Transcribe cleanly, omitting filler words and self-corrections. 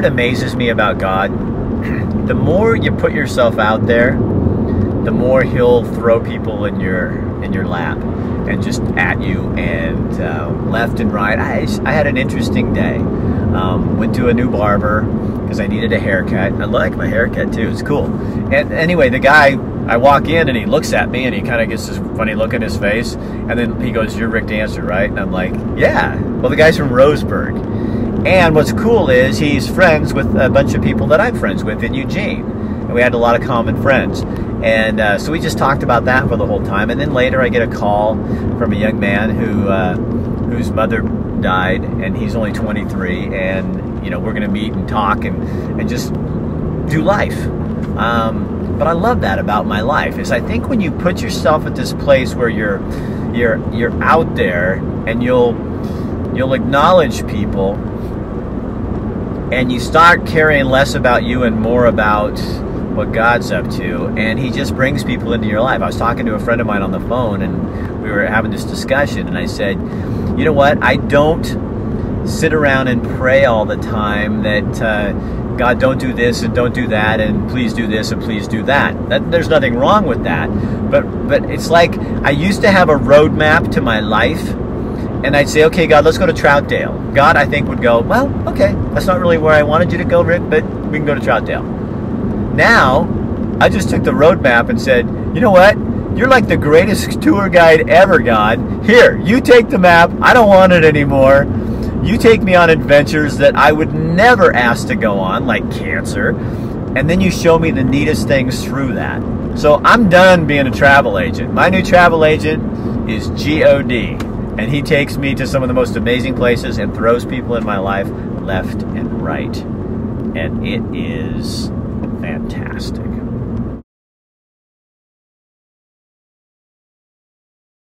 know what amazes me about God? The more you put yourself out there, the more He'll throw people in your lap and just at you, and left and right. I had an interesting day. Went to a new barber because I needed a haircut. I like my haircut too. It's cool. And anyway, the guy, I walk in and he looks at me and he kind of gets this funny look in his face, and then he goes, "You're Rick Dancer, right?" And I'm like, "Yeah." Well, the guy's from Roseburg. And what's cool is he's friends with a bunch of people that I'm friends with in Eugene. And we had a lot of common friends. And so we just talked about that for the whole time. And then later I get a call from a young man whose mother died, and he's only 23. And, you know, we're going to meet and talk and just do life. But I love that about my life, is I think when you put yourself at this place where you're out there and you'll acknowledge people, and you start caring less about you and more about what God's up to, and He just brings people into your life. I was talking to a friend of mine on the phone, and we were having this discussion, and I said, you know what, I don't sit around and pray all the time that God, don't do this and don't do that, and please do this and please do that. There's nothing wrong with that, but it's like I used to have a roadmap to my life. And I'd say, okay, God, let's go to Troutdale. God, I think, would go, well, okay, that's not really where I wanted you to go, Rick, but we can go to Troutdale. Now, I just took the roadmap and said, you know what? You're like the greatest tour guide ever, God. Here, you take the map. I don't want it anymore. You take me on adventures that I would never ask to go on, like cancer. And then you show me the neatest things through that. So I'm done being a travel agent. My new travel agent is G.O.D. And he takes me to some of the most amazing places and throws people in my life left and right. And it is fantastic.